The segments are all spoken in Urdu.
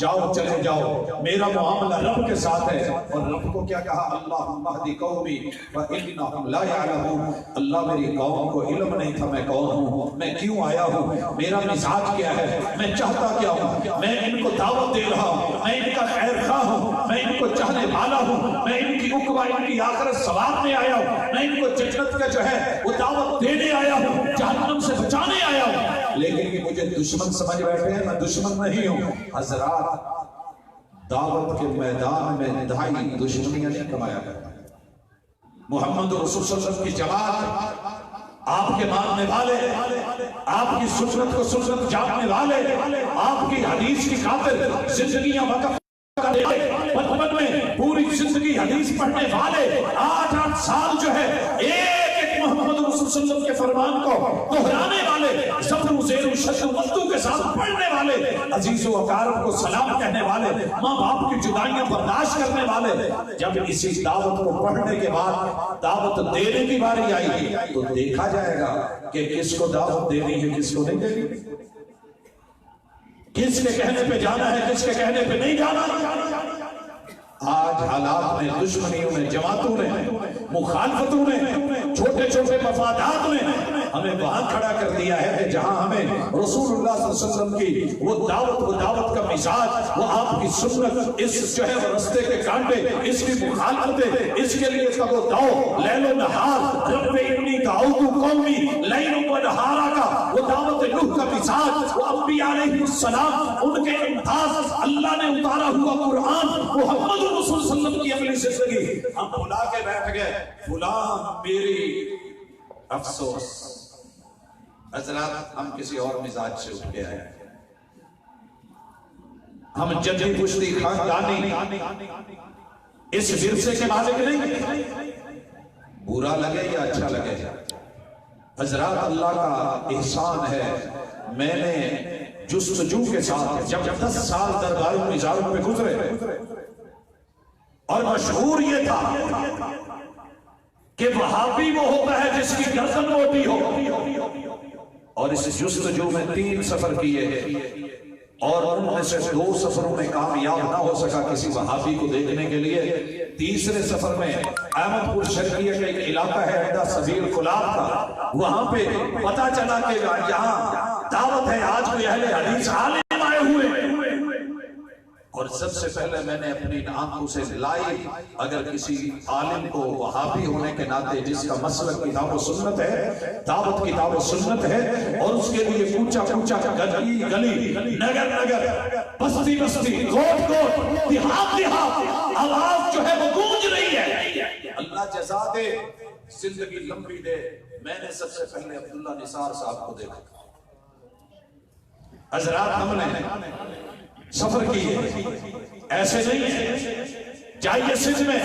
جاؤ چلے جاؤ، میرا معاملہ رب کے ساتھ ہے۔ اور رب کو کیا کہا؟ اللہم اہدی قومی فانہم لا یعلمون، اللہ میری قوم کو علم نہیں تھا میں کون ہوں، میں کیوں آیا ہوں، میرا مزاج کیا ہے، میں چاہتا کیا ہوں، میں ان کو دعوت دے رہا ہوں، میں ان کا خیر خواہ ہوں، میں ان کو چاہنے والا ہوں، میں ان کی عقبہ ان کی آخرت ثواب میں آیا ہوں، میں ان کو جنت کا جو ہے وہ دعوت دینے آیا ہوں، جہنم سے بچانے آیا ہوں۔ لیکن یہ مجھے دشمن سمجھ بیٹھے ہیں، میں دشمن نہیں ہوں۔ حضرات دعوت کے میدان میں دائی دشمنیاں نہیں کمایا کرتا۔ محمد رسول صلی اللہ علیہ وسلم کی جماعت، آپ کے ماننے والے، آپ کی سنت کو سنت جاننے والے، آپ کی حدیث کی خاطر زندگیاں وقف کرنے والے، بچپن میں پوری زندگی حدیث پڑھنے والے، 8 سال جو ہے ایک محمد رسول صلی اللہ علیہ وسلم کے فرمان کو دہرانے والے، صبر و زیر و شد و وضو کے ساتھ پڑھنے والے، عزیز و اقارب کو سلام کہنے والے، ماں باپ کی جدائیاں برداشت کرنے والے، جب اسی دعوت کو پڑھنے کے بعد دعوت دینے کی باری آئی تو دیکھا جائے گا کہ کس کو دعوت دینی ہے کس کو نہیں دینی، کس کے کہنے پہ جانا ہے کس کے کہنے پہ نہیں جانا۔ آج حالات میں، دشمنیوں میں، جماعتوں نے، مخالفتوں نے، چھوٹے چھوٹے مفادات نے ہمیں وہاں کھڑا کر دیا ہے کہ جہاں ہمیں رسول اللہ صلی اللہ علیہ وسلم کی وہ دعوت کا مزاج، وہ آپ کی سنت، اس جو ہے وہ رستے کے کانٹے، اس کی مخالفتیں، اس کے لیے تب و دو لیل و نہار، رب انی دعوت قومی لیل و نہارا کا وہ دعوت نوح کا مزاج، وہ انبیاء علیہ السلام ان کے امتاز، اللہ نے اتارا ہوا قرآن، محمد رسول صلی اللہ علیہ وسلم کی عملی زندگی، ہم بھلا کے بیٹھ گئے فلاں میری افسوس۔ حضرات ہم کسی اور مزاج سے اٹھ کے آئے، ہم جدی پشتی خاندانی اس ورثے کے مالک نہیں، برا لگے یا اچھا لگے۔ حضرات اللہ کا احسان ہے، میں نے جستجو کے ساتھ جب 10 سال درباروں نظاروں پہ گزرے اور مشہور یہ تھا کہ وہابی وہ ہوتا ہے جس کی گردن موٹی ہو، اور اس جستجو میں 3 سفر کیے اور ان میں سے 2 سفروں میں کامیاب نہ ہو سکا کسی وہابی کو دیکھنے کے لیے۔ تیسرے سفر میں احمد پور شرقیہ کا ایک علاقہ ہے عہدہ سبیل خلاب کا، وہاں پہ پتا چلا کہ یہاں دعوت ہے، آج کوئی اہل حدیث عالم آئے ہوئے، اور سب سے پہلے میں نے اپنی آنکھوں سے لائیو اگر کسی عالم کو وہابی ہونے کے ناطے جس کا مسلک کتاب و سنت ہے، دعوت کتاب و سنت ہے، اور اس کے لیے کوچا کوچا گلی گلی نگر نگر بستی بستی گوٹ گوٹ دیہات دیہات آواز جو ہے وہ گونج رہی ہے، اللہ جزا دے زندگی لمبی دے۔ میں نے سب سے پہلے عبداللہ نثار صاحب کو دیکھا۔ حضرات ہم نے سفر کیے، ایسے نہیں ہے جائیے سندھ میں،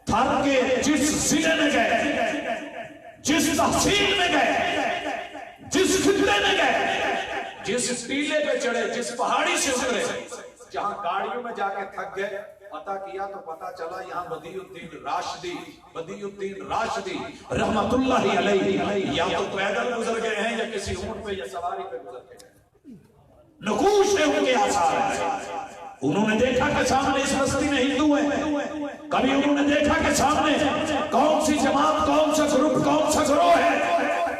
تھر کے جس ضلع میں گئے، جس تحصیل میں گئے، جس خطے میں گئے، جس ٹیلے پہ چڑھے، جس پہاڑی سے اترے، جہاں گاڑیوں میں جا کے تھک گئے، پتہ کیا تو پتہ چلا یہاں بدیع الدین راشدی رحمت اللہ علیہ یا تو پیدل گزر گئے ہیں یا کسی اونٹ پہ یا سواری پہ گزر گئے ہیں، نقوش ہے ان کے آثار ہیں۔ انہوں نے دیکھا کہ سامنے اس بستی میں ہندو ہیں، کبھی انہوں نے دیکھا کہ سامنے کون سی جماعت، کون سا گروپ، کون سا گروہ ہے،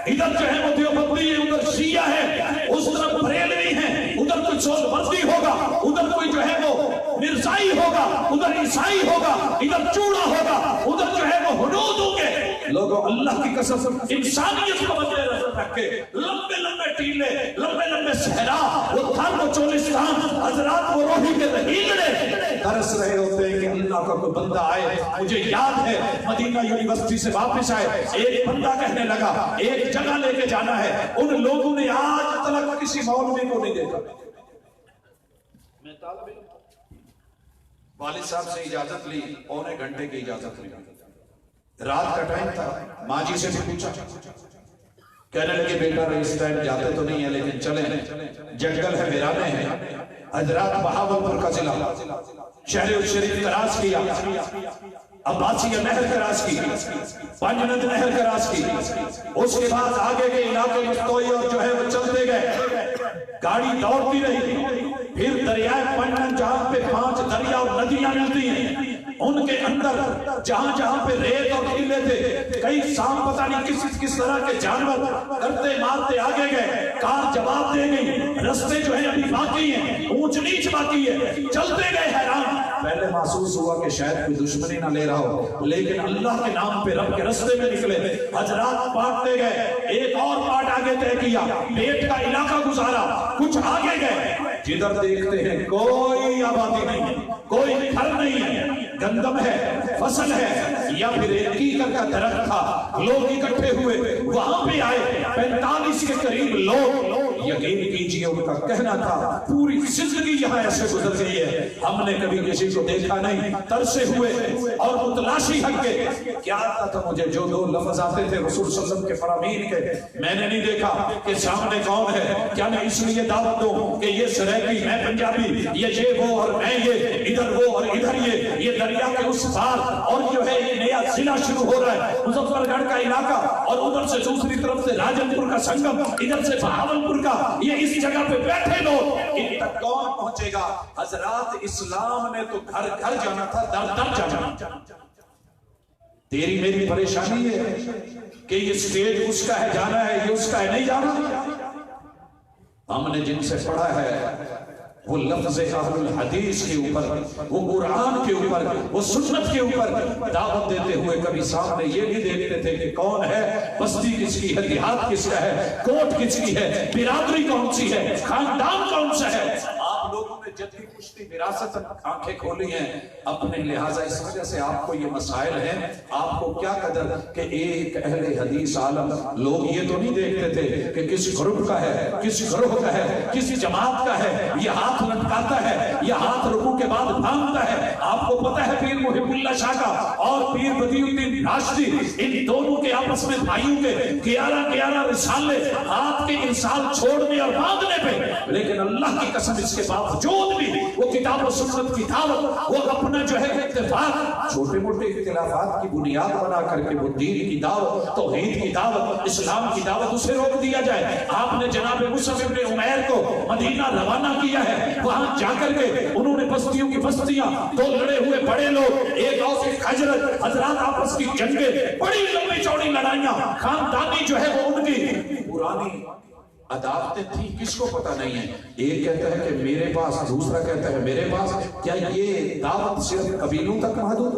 ادھر جو ہے وہ دیوبندی ہے، ادھر شیعہ ہے، اس طرف بریلوی ہیں، ادھر کوئی سہروردی ہوگا، ادھر کوئی جو ہے وہ مرزائی ہوگا، ادھر عیسائی ہوگا، ادھر چوڑا ہوگا، ادھر جو ہے وہ حدود ہوں گے۔ لوگوں اللہ کی قسم انسانیت کو بدلے رکھ کے لمبے لمبے ٹیلے، لمبے لمبے صحرا، وہ تھر وہ چولستان، حضرات وہ روحی کے رہیگڑے ترس رہے ہوتے ہیں کہ اللہ کا کوئی بندہ آئے۔ مجھے یاد ہے مدینہ یونیورسٹی سے واپس آئے، ایک بندہ کہنے لگا ایک جگہ لے کے جانا ہے، ان لوگوں نے آج تک کسی مولوی کو نہیں دیکھا۔ میں طالب علم والد صاحب سے اجازت لی، 1.25 گھنٹے کی اجازت لی، رات کا ٹائم تھا، ماں جی سے بھی پوچھا، کہنے لگے بیٹا اس ٹائم جاتے تو نہیں ہے لیکن چلیں، جنگل ہے ویرانے ہیں۔ حضرات بہاولپور کا ضلع، شہر الشریف کراس کیا، عباسیہ نہر کراس کی، پنجند نہر کراس کی، اس کے بعد آگے کے علاقے مستوئی اور جو ہے وہ چلتے گئے، گاڑی دوڑتی رہی، پھر دریائے پنجن جہاں پہ 5 دریا اور ندیاں ملتی ہیں، ان کے اندر جہاں جہاں پہ ریت اور ٹیلے تھے، کئی سام پتہ نہیں کس طرح کے جانور کرتے مارتے آگے گئے، کار جواب دے گئی، رستے جو ہیں ابھی باقی ہیں، اونچ نیچ باقی ہے، چلتے گئے حیران۔ پہلے محسوس ہوا کہ شاید کوئی دشمنی نہ لے رہا ہو، لیکن اللہ کے نام پہ رب کے رستے میں نکلے، حضرات بانٹتے گئے، ایک اور پارٹ آگے طے کیا، پیٹ کا علاقہ گزارا، کچھ آگے گئے، جدھر دیکھتے ہیں کوئی آبادی نہیں ہے، کوئی گھر نہیں ہے، گندم ہے، فصل ہے، یا پھر ایک کیکر کا درخت تھا، لوگ اکٹھے ہوئے، وہاں پہ آئے 45 کے قریب لوگ۔ یقین کیجئے ان کا کہنا تھا پوری زندگی یہاں ایسے گزر گئی ہے، ہم نے کبھی کسی کو دیکھا نہیں، ترسے ہوئے اور متلاشی حق کے۔ کیا آتا تھا مجھے جو 2 لفظ آتے تھے رسول صلی اللہ علیہ وسلم کے فرامین کے، میں نے نہیں دیکھا کہ سامنے کون ہے، کیا میں اس لیے دعوت دوں کہ یہ سریکی، میں پنجابی، یہ وہ اور میں یہ، ادھر وہ اور ادھر یہ دریا کے اس پار، اور جو ہے یہ نیا ضلع شروع ہو رہا ہے مظفر گڑھ کا علاقہ، اور ادھر سے دوسری طرف سے راجن پور کا سنگم، ادھر سے بہاول پور کا، یہ اس جگہ پہ بیٹھے لوگ، ان تک کون پہنچے گا؟ حضرات اسلام نے تو گھر گھر جانا تھا، در در جانا۔ تیری میری پریشانی ہے کہ یہ اسٹیج اس کا ہے، جانا ہے، یہ اس کا ہے، نہیں جانا۔ ہم نے جن سے پڑھا ہے وہ لفظ اہل الحدیث کے اوپر، وہ قرآن کے اوپر، وہ سنت کے اوپر دعوت دیتے ہوئے کبھی سامنے یہ نہیں دیکھتے تھے کہ کون ہے، بستی کس کی ہے، دیہات کس کا ہے، کوٹ کس کی ہے، برادری کون سی ہے، خاندان کون سا ہے۔ آپ لوگوں نے جدی پشتی وراثت آنکھیں کھولی ہیں اپنے، لہٰذا اس وجہ سے آپ کو یہ مسائل ہیں۔ آپ کو کیا قدر کہ ایک اہل حدیث عالم، لوگ یہ تو نہیں دیکھتے تھے کہ کس گروپ کا ہے، کس گروہ کا ہے، کس جماعت کا ہے، یہ ہاتھ لٹکاتا ہے، یہ ہاتھ رکوع کے بعد بھانگتا ہے۔ آپ کو پتہ ہے پیر محب اللہ شاہ کا اور پیر بدیع الدین راشدی، ان دونوں کے آپس میں بھائیوں کے 11 رسالے، ہاتھ کے ارسال چھوڑنے اور باندھنے پہ، لیکن اللہ کی قسم اس کے باوجود بھی وہ کتاب و سنت کی دعوت، وہ اپنا جو ہے اتفاق، چھوٹے موٹے اختلافات کی بنیاد بنا کر کے وہ دین کی دعوت، توحید کی دعوت، اسلام کی دعوت، اسے روک دیا جائے۔ آپ نے جناب مصعب ابن عمیر کو مدینہ روانہ کیا ہے، وہاں جا کر کے انہوں نے بستیوں کی بستیاں، 2 لڑے ہوئے بڑے لوگ، ایک اوس ایک خجرت، حضرات آپس کی جنگیں، بڑی لمبی چوڑی لڑائیاں، خاندانی جو ہے وہ ان کی پرانی عداوتیں تھیں، کس کو پتہ نہیں ہے۔ ایک کہتا ہے کہ میرے پاس، دوسرا کہتا ہے میرے پاس۔ کیا یہ دعوت صرف قبیلوں تک محدود؟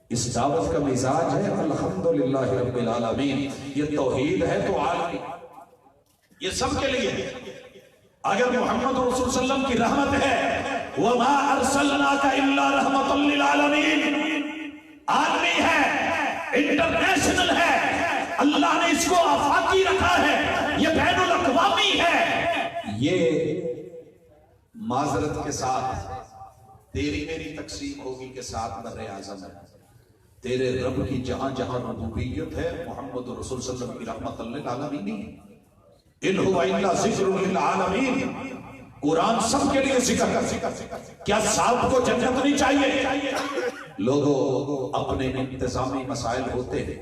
اس دعوت کا مزاج ہے الحمدللہ رب العالمین، یہ توحید ہے تو عالمی، یہ سب کے لیے۔ اگر محمد رسول صلی اللہ علیہ وسلم کی رحمت ہے، وَمَا أَرْسَلْنَاكَ إِلَّا رَحْمَةً لِّلْعَالَمِينَ، عالمی ہے، انٹرنیشنل ہے، اللہ نے اس کو آفاقی رکھا ہے، یہ بین الاقوامی ہے۔ یہ معذرت کے ساتھ تیری میری تقسیم ہوگی کے ساتھ بر اعظم ہے، تیرے رب کی جہاں جہاں ربوبیت ہے، محمد رسول صلی اللہ علیہ وسلم کی رحمت للعالمین، ان هو الا ذکر للعالمین، قرآن سب کے لیے ذکر۔ کیا صاحب کو جنت نہیں چاہیے؟ لوگوں اپنے انتظامی مسائل ہوتے ہیں،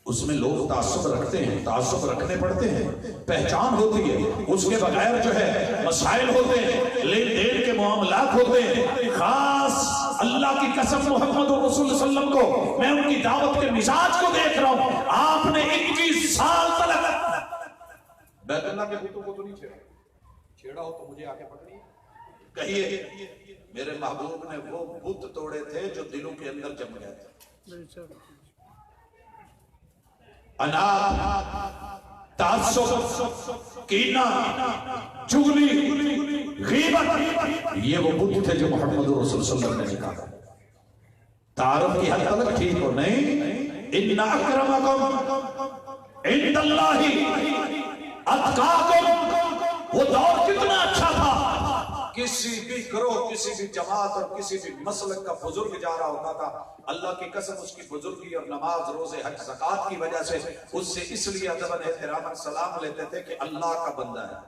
اس میں لوگ تعصب رکھتے ہیں، تعصب رکھنے پڑتے ہیں، پہچان ہوتی ہے، اس کے بغیر جو ہے مسائل ہوتے ہیں، لین دین کے معاملات ہوتے ہیں۔ خاص اللہ کی قسم محمد رسول صلی اللہ علیہ وسلم کو، میں ان کی دعوت کے مزاج کو دیکھ رہا ہوں، آپ نے 21 سال تک بیت اللہ کے بتوں کو تو نہیں چھیڑا، چھیڑا ہو تو مجھے آگے پکڑی کہیے میرے محبوب نے وہ بت توڑے تھے جو دلوں کے اندر جم گئے تھے۔ اناد، تعصب، کینہ، چغلی، غیبت، یہ وہ بت تھے جو محمد رسول صلی اللہ علیہ وسلم نے نکالا۔ تعارف کی حد تک ٹھیک ہو نہیں، ان اکرمکم عند اللہ اتقاکم، وہ دور کتنا اچھا تھا، کسی بھی گروہ، کسی بھی جماعت اور کسی بھی مسلک کا بزرگ جا رہا ہوتا تھا، اللہ کی قسم اس کی بزرگی اور نماز، روزے، حج، زکوٰۃ کی وجہ سے اس سے اس لیے ادب احترام سلام لیتے تھے کہ اللہ کا بندہ ہے،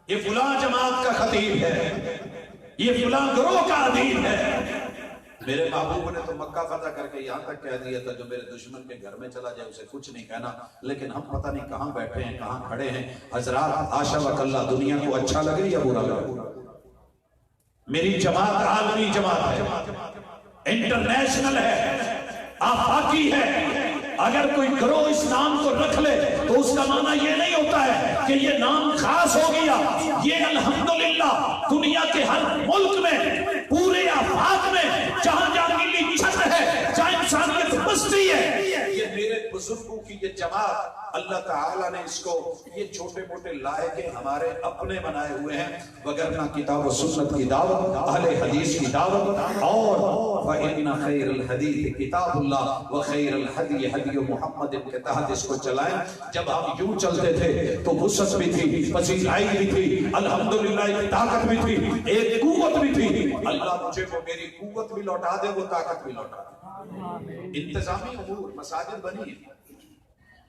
یہ فلاں جماعت کا خطیب ہے، یہ فلاں گروہ کا ادیب ہے۔ میرے محبوب نے تو مکہ فتح کر کے یہاں تک کہہ دیا تھا جو میرے دشمن کے گھر میں چلا جائے اسے کچھ نہیں کہنا، لیکن ہم پتہ نہیں کہاں بیٹھے ہیں کہاں کھڑے ہیں۔ حضرات آشا وکلا دنیا کو اچھا لگے یا برا لگے، میری جماعت عالمی جماعت ہے، انٹرنیشنل ہے، آفاقی ہے۔ اگر کوئی گروہ اس نام کو رکھ لے تو اس کا معنی یہ نہیں ہوتا ہے کہ یہ نام خاص ہو گیا۔ یہ الحمدللہ دنیا کے ہر ملک میں، پورے آفاق میں، جہاں جہاں نیلی چھت ہے، جہاں انسانیت بستی ہے، یہ میرے بزرگوں کی یہ جماعت اللہ تعالیٰ نے اس کو یہ چھوٹے موٹے لائے کے ہمارے اپنے بنائے ہوئے ہیں، وگرنہ کتاب و سنت کی دعوت، اہل حدیث کی دعوت، اور وَإِنَّ خَيْرَ الْحَدِيثِ کتاب اللہ وَخَيْرَ الْحَدِيِ حَدِيُّ محمد کے تحت اس کو چلائیں۔ جب ہم یوں چلتے تھے تو وسعت بھی تھی، پذیرائی بھی تھی، الحمدللہ ایک طاقت بھی تھی، ایک قوت بھی تھی۔ اللہ مجھے کو میری قوت بھی لوٹا دے، وہ طاقت بھی لوٹا دے۔ انتظامی امور، مساجد بنی ہے،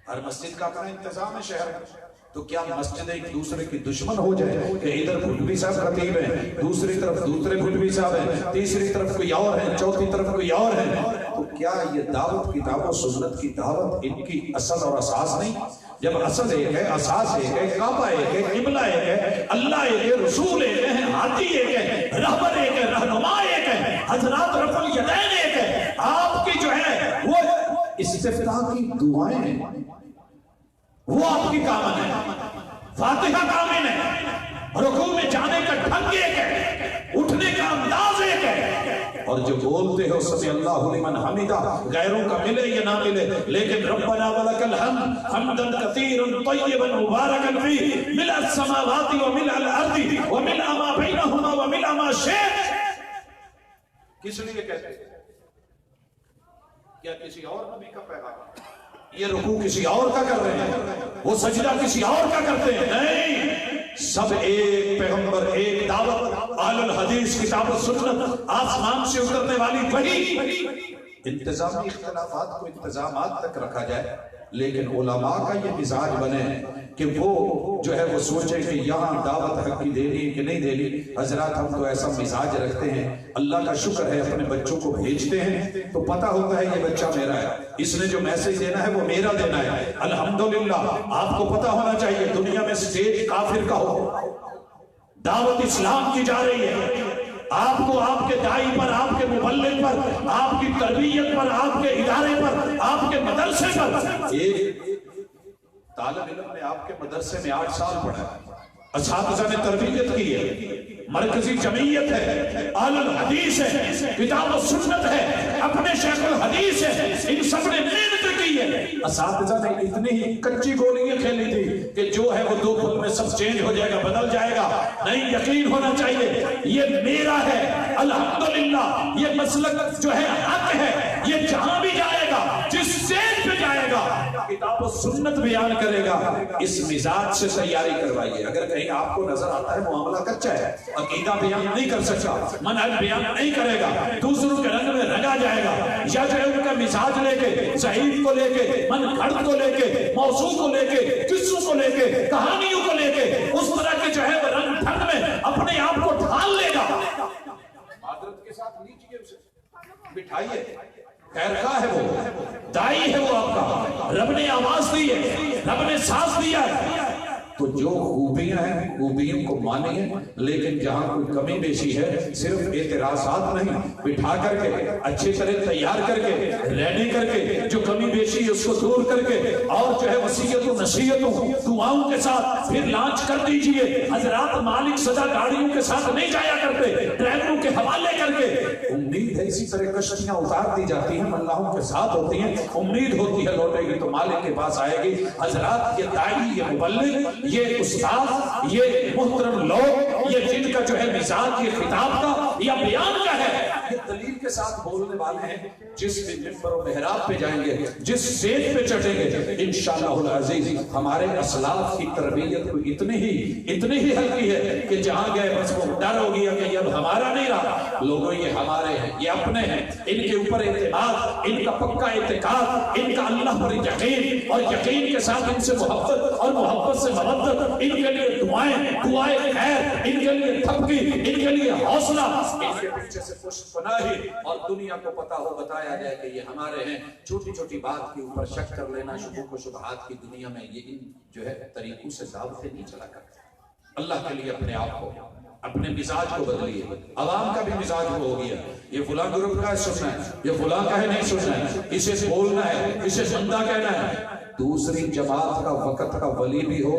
ہر مسجد کا اپنا انتظام ہے شہر میں، تو کیا مسجد ایک دوسرے کی دشمن ہو جائے کہ ادھر بھٹوی صاحب خطیب ہیں، دوسری طرف دوسرے بھٹوی صاحب ہیں، تیسری طرف کوئی اور ہے، چوتھی طرف کوئی اور ہے؟ تو کیا یہ دعوت کتاب و سنت کی دعوت ان کی اصل اور اساس نہیں؟ جب اصل ایک ہے، اساس ایک ہے، کعبہ ایک ہے، قبلہ ایک ہے، اللہ ایک ہے، رسول ایک ہے، ہادی ایک ہے، رہبر ایک ہے، رہنما ایک ہے، حضرات رفع الیدین ایک ہے، آپ کی جو ہے وہ استفتاح کی دعائیں ہیں، وہ آپ کی کامن ہے، فاتحہ کامن ہے، رکوع میں جانے کا ڈھنگ ایک ہے، اٹھنے کا انداز ایک ہے، اور جو بولتے ہو سمی اللہ لمن حمیدہ، غیروں کا ملے یا نہ ملے، لیکن ربنا ولک الحمد حمدا کثیرا طیبا مبارکا فیہ ملء السماوات وملء الارض وملء ما بینہما وملء ما شئت۔ کس لیے کہتے ہیں؟ کیا کسی اور نبی کا پیغام؟ یہ رکوع کسی اور کا کر رہے ہیں، وہ سجدہ کسی اور کا کرتے ہیں؟ نہیں، سب ایک پیغمبر، ایک دعوت، اہل الحدیث کتاب و سنت، آسمان سے اترنے والی وحی۔ انتظامی اختلافات کو انتظامات تک رکھا جائے، لیکن علماء کا یہ مزاج بنے کہ وہ جو ہے وہ سوچے کہ یہاں دعوت حق کی دینی ہے کہ نہیں دینی۔ حضرات ہم تو ایسا مزاج رکھتے ہیں، اللہ کا شکر ہے اپنے بچوں کو بھیجتے ہیں تو پتہ ہوتا ہے یہ بچہ میرا ہے، اس نے جو میسج دینا ہے وہ میرا دینا ہے، الحمدللہ۔ آپ کو پتہ ہونا چاہیے دنیا میں سٹیج کافر کا ہو، دعوت اسلام کی جا رہی ہے، آپ کو آپ کے دائی پر، آپ کے مبلغ پر، آپ کی تربیت پر، آپ کے ادارے پر، آپ کے مدرسے پر۔ ایک طالب علم نے آپ کے مدرسے میں 8 سال پڑھا ہے، اساتذہ نے تربیت کی ہے، مرکزی جمعیت ہے، اہل الحدیث ہے، کتاب و سنت ہے، اپنے شیخ الحدیث ہے، ان سب نے محنت کی ہے۔ اساتذہ نے اتنی ہی کچی گولیاں کھیلی تھی کہ جو ہے وہ 2 پل میں سب چینج ہو جائے گا، بدل جائے گا۔ نہیں، یقین ہونا چاہیے یہ میرا ہے، الحمدللہ یہ مسلک جو ہے حق ہے، یہ جہاں بھی جائے گا، جس سیٹ پہ جائے گا کتاب و سنت بیان کرے گا۔ اس مزاج سے تیاری کروائیے۔ اگر کہیں آپ کو نظر آتا ہے معاملہ کچا ہے، عقیدہ بیان نہیں کر سکتا، منہج بیان نہیں کرے گا، دوسروں کے رنگ میں رنگا جائے گا، یا جو ہے ان کا مزاج لے کے، ضعیف کو لے کے، من گھڑت کو لے کے، موضوع کو لے کے، قصوں کو لے کے، کہانیوں کو لے کے، اس طرح کے جو ہے وہ رنگ ڈھنگ میں اپنے آپ کو ڈھال لے گا۔ معذرت کے ساتھ لیجیے اسے، بٹھائیے، خیر خواہ ہے وہ، دائی ہے وہ آپ کا، رب نے آواز دی ہے، رب نے سانس دیا ہے، تو جو خوبیاں ہیں خوبیوں کو مانیں، لیکن جہاں کوئی کمی بیشی ہے صرف اعتراضات نہیں، بٹھا کر کے اچھی طرح تیار کر کے ریڈی کر کے جو کمی بیشی ہے اس کو دور کر کے، اور جو ہے وصیت و نصیحتوں دعاؤں کے ساتھ پھر لانچ کر دیجئے۔ حضرات مالک سزا گاڑیوں کے ساتھ نہیں جایا کرتے، ڈرائیوروں کے حوالے کر کے۔ امید ہے اسی طرح کشتیاں اتار دی جاتی ہیں، اللہ کے ساتھ ہوتی ہیں، امید ہوتی ہے لوٹے گی تو مالک کے پاس آئے گی۔ حضرات یہ داعی، یہ مبلغ، یہ استاد، یہ محترم لوگ، یہ جن کا جو ہے مزاج یہ خطاب کا یا بیان کا ہے، یہ دلیل کے ساتھ بولنے والے ہیں۔ جس بھی منبر و محراب پہ جائیں گے، جس سیٹ پہ چڑھیں گے، انشاءاللہ العزیز ہمارے اسلاف کی تربیت کو اتنی ہی ہلکی ہے کہ جہاں گئے بس وہ ڈر ہو گیا کہ یہ اب ہمارا نہیں رہا، لوگوں یہ ہمارے ہیں، یہ اپنے ہیں، ان کے اوپر اعتماد، ان کا پکا اعتقاد، ان کا اللہ پر یقین، اور یقین کے ساتھ ان سے محبت اور محبت سے مودت، ان کے لیے دعائیں خیر، ان کے لیے تھپکی، ان کے لیے حوصلہ، ان کے پیچھے سے پشت پناہی، اور دنیا کو پتا ہو بتایا جائے کہ یہ ہمارے ہیں. چھوٹی چھوٹی بات کے اوپر شک کر لینا شکوک و شبہات کی دنیا میں یہ ان جو ہے طریقوں سے ضابطے نہیں چلا کرتے. اللہ کے لیے اپنے آپ کو اپنے مزاج کو بدلیے. عوام کا بھی مزاج ہو گیا یہ فلاں گروپ کا ہے سننا ہے, یہ فلاں کا ہے نہیں سننا ہے, اسے بولنا ہے, اسے بندہ کہنا ہے. دوسری جماعت کا وقت کا ولی بھی ہو,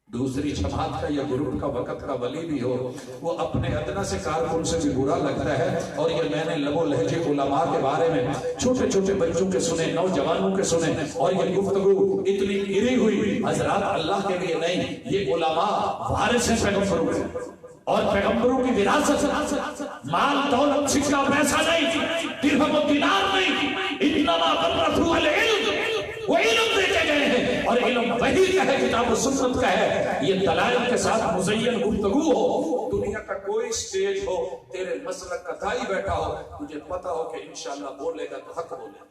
دوسری جماعت کا یا گروپ کا وقت کا ولی بھی ہو, وہ اپنے ادنا سے کارکن سے بھی برا لگتا ہے. اور یہ میں نے لب و لہجے علماء کے بارے میں چھوٹے چھوٹے بچوں کے سنے, نوجوانوں کے سنے, اور یہ گفتگو اتنی گری ہوئی. حضرات اللہ کے لیے نہیں, یہ علماء وارث ہیں پیغمبروں کے, اور پیغمبروں کی وراثت مال دولت سکہ پیسہ نہیں, درہم و دینار نہیں, انما ورثوا العلم, وہ علم دیتے گئے ہیں, اور علم وہی کا ہے, کتاب و سنت کا ہے. یہ دلائل کے ساتھ مزین گفتگو ہو, دنیا کا کوئی سٹیج ہو, تیرے مسلک کا دائی بیٹھا ہو, تجھے پتا ہو کہ انشاءاللہ بولے گا تو حق بولے گا,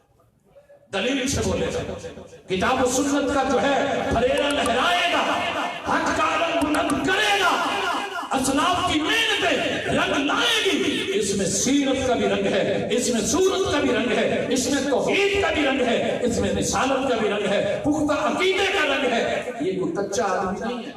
دلیل سے بولے گا, کتاب و سنت کا جو ہے پھریرا لہرائے گا, حق کا علم بلند کرے گا, اسلاف کی محنتیں رنگ لائے گی. اس میں سیرت کا بھی رنگ ہے, اس میں صورت کا بھی رنگ ہے, اس میں توحید کا بھی رنگ ہے, اس میں رسالت کا بھی رنگ ہے, پختہ عقیدے کا رنگ ہے. یہ کوئی کچا آدمی نہیں ہے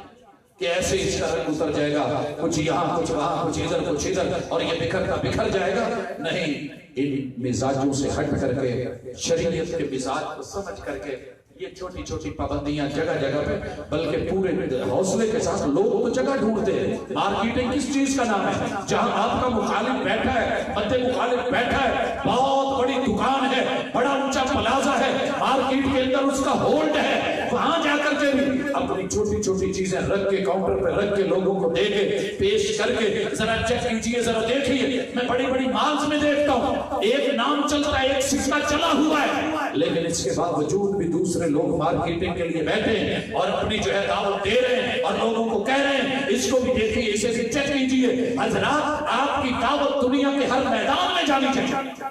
کہ ایسے اس کا رنگ اتر جائے گا, کچھ یہاں کچھ وہاں, کچھ ادھر کچھ ادھر, اور یہ بکھر جائے گا. نہیں, ان مزاجوں سے ہٹ کر کے, شریعت کے مزاج کو سمجھ کر کے, یہ چھوٹی چھوٹی پابندیاں جگہ جگہ پہ, بلکہ پورے حوصلے کے ساتھ لوگ تو جگہ ڈھونڈتے ہیں. مارکیٹنگ کس چیز کا نام ہے؟ جہاں آپ کا مخالف بیٹھا ہے, مد مخالف بیٹھا ہے, بہت بڑی دکان ہے, بڑا اونچا پلازا ہے, مارکیٹ کے اندر اس کا ہولڈ ہے, وہاں جا کر کے بھی اپنی چھوٹی چھوٹی چیزیں رکھ کے, کاؤنٹر پہ رکھ کے, لوگوں کو دے کے, پیش کر کے, ذرا چیک کیجئے, ذرا دیکھیے. میں بڑی بڑی مالز میں دیکھتا ہوں ایک نام چلتا ہے, ایک سکہ چلا ہوا ہے, لیکن اس کے باوجود بھی دوسرے لوگ مارکیٹنگ کے لیے بیٹھے ہیں اور اپنی جو ہے دعوت دے رہے ہیں, اور لوگوں کو کہہ رہے ہیں اس کو بھی دیکھیے, اسے بھی چیک کیجئے. حضرات, آپ کی دعوت دنیا کے ہر میدان میں جانی چاہیے,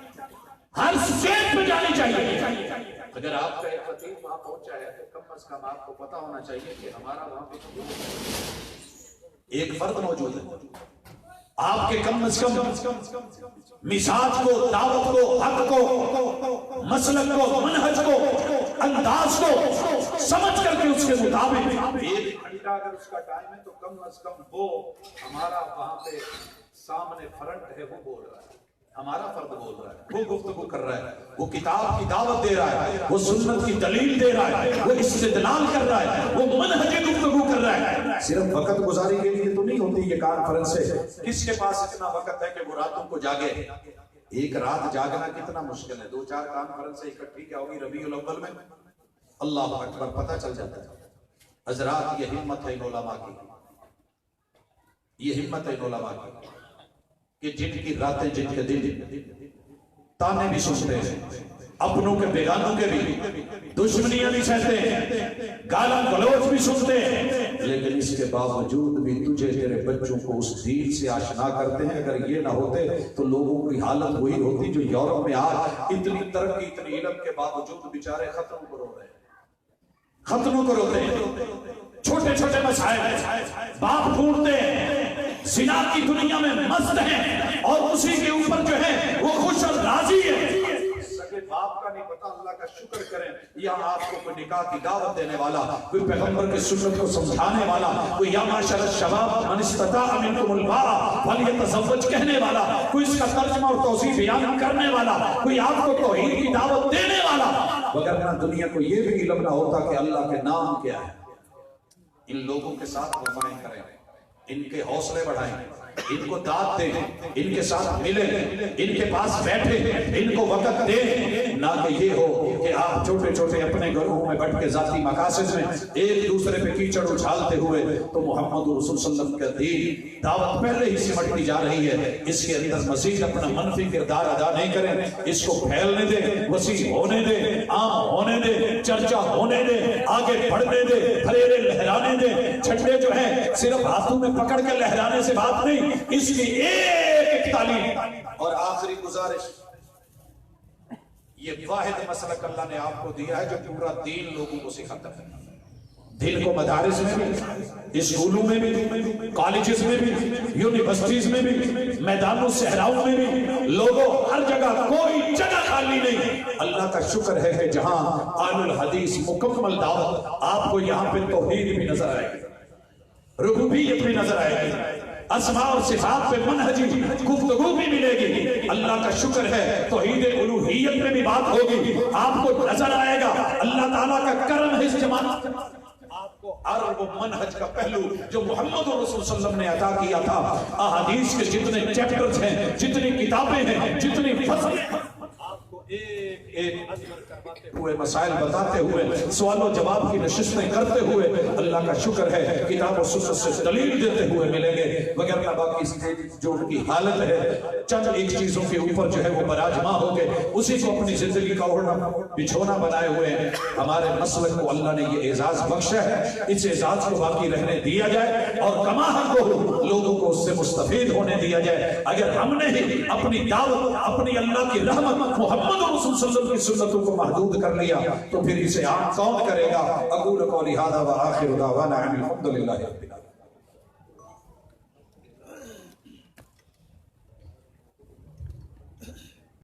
ہر سٹیج پہ جانی چاہیے. اگر آپ کا ایک خطیب وہاں پہنچا ہے تو کم از کم آپ کو پتا ہونا چاہیے کہ ہمارا وہاں پہ ایک فرد موجود ہے. آپ کے کم از کم مزاج کو, دعوت کو, حق کو, مسلک کو, منہج کو, انداز کو سمجھ کر کے اس کے مطابق ایک گھنٹہ اگر اس کا ٹائم ہے تو کم از کم وہ ہمارا وہاں پہ سامنے فرنٹ ہے, وہ بول رہا ہے, ہمارا فرد بول رہا ہے, وہ گفتگو کر رہا ہے, وہ کتاب کی دعوت دے رہا ہے, وہ سنت کی دلیل دے رہا ہے, وہ استدلال کر رہا ہے, وہ منہج گفتگو کر رہا ہے. صرف وقت گزاری کے لیے تو نہیں ہوتی یہ کانفرنس ہے. کس کے پاس اتنا وقت ہے کہ وہ راتوں کو جاگے؟ ایک رات جاگنا کتنا مشکل ہے. 2-4 کانفرنس اکٹھی کیا ہوگی ربیع الاول میں, اللہ اکبر, پتہ چل جاتا ہے. حضرات, یہ ہمت ہے علماء کی, یہ ہمت ہے علماء کی کہ جن کی راتیں, جن کے دن تانے بھی سنتے ہیں, اپنوں کے بیگانوں کے بھی, دشمنیاں بھی سہتے ہیں, گالاں گلوچ بھی سنتے ہیں, لیکن اس کے باوجود بھی تجھے تیرے بچوں کو اس دین سے آشنا کرتے ہیں. اگر یہ نہ ہوتے تو لوگوں کی حالت وہی ہوتی جو یورپ میں آج اتنی ترقی, اتنی علم کے باوجود بیچارے ختموں کو رو رہے ہیں, ختموں کو روتے ہیں. چھوٹے چھوٹے مسائل باپ ڈھونڈتے ہیں, زنا کی دنیا میں مست ہیں, اور اسی کے اوپر جو ہے وہ خوش اور راضی ہے. سگے باپ کا نہیں پتا, اللہ کا شکر کریں. یہاں آپ کو کوئی نکاح کی دعوت دینے والا, کوئی پیغمبر کی سنت کو سمجھانے والا, کوئی یا معاشر الشباب من استطاع منکم الباء فلیتزوج کہنے والا, کوئی اس کا ترجمہ اور توضیح بیان کرنے والا, کوئی آپ کو توحید کی دعوت دینے والا. وگرنہ دنیا کو یہ بھی علم نہ ہوتا کہ اللہ کے نام کیا ہے. ان لوگوں کے ساتھ وفائیں کریں, ان کے حوصلے بڑھائیں, ان کو داد دیں, ان کے ساتھ ملیں, ان کے پاس بیٹھیں, ان کو وقت دیں. نہ کہ یہ ہو کہ آپ چھوٹے چھوٹے اپنے گھروں میں بیٹھ کے ذاتی مقاصد میں ایک دوسرے پہ کیچڑ اچھالتے ہوئے, تو محمد رسول صلی اللہ علیہ وسلم کا دین دعوت پہلے ہی سمٹتی جا رہی ہے. اس کے اندر مزید اپنا منفی کردار ادا نہیں کریں, اس کو پھیلنے دیں, وسیع ہونے دیں, عام ہونے دیں, چرچا ہونے دیں, آگے بڑھنے دیں, پھریرے لہرانے دیں. جھنڈے جو ہیں صرف ہاتھوں میں پکڑ کے لہرانے سے بات نہیں, اس کی ایک تعلیم. اور آخری گزارش, یہ واحد مسلک اللہ نے آپ کو دیا ہے جو پورا دین لوگوں کو سکھاتا ہے. دین کو مدارس میں بھی، اسکولوں میں بھی، کالجز میں بھی، یونیورسٹیز میں بھی، میدانوں صحراؤں میں بھی، لوگوں ہر جگہ، کوئی جگہ خالی نہیں۔ اللہ کا شکر ہے کہ جہاں آل الحدیث مکمل دعوت، آپ کو یہاں پہ توحید بھی نظر آئے گی، ربوبیت بھی نظر آئے گی، اسماء اور صفات پہ منہجی گفتگو بھی ملے گی۔ اللہ کا شکر ہے توحید الوہیت میں بھی بات ہوگی، آپ کو نظر آئے گا۔ اللہ تعالیٰ کا کرم ہے اس جماعت، آپ کو ہر وہ منہج کا پہلو جو محمد رسول صلی اللہ علیہ وسلم نے عطا کیا تھا، احادیث کے جتنے چیپٹرز ہیں، جتنی کتابیں ہیں، جتنی فصل ہیں، آپ کو ایک ایک ہوئے مسائل بتاتے ہوئے، سوال و جواب کی نشستیں کرتے ہوئے، اللہ کا شکر ہے کتاب و سنت سے دلیل دیتے ہوئے ملیں گے، وغیرہ باقی جو ان کی حالت ہے چند ایک چیزوں کے اوپر جو ہے وہ براجما ہو گئے، اسی کو اپنی زندگی کا اوڑھنا بچھونا بنائے ہوئے ہیں۔ ہمارے مسلک کو اللہ نے یہ اعزاز بخشا ہے، اس اعزاز کو باقی رہنے دیا جائے اور کما حق ہو لوگوں کو اس سے مستفید ہونے دیا جائے۔ اگر ہم نے ہی اپنی دعوت، اپنی اللہ کی رحمت، محمد رسول صلی اللہ علیہ وسلم کی سنتوں کو محدود کر لیا تو پھر اسے عام کون کرے گا؟ اقول قولی ھذا وآخر دعوانا ان الحمد للہ رب العالمین۔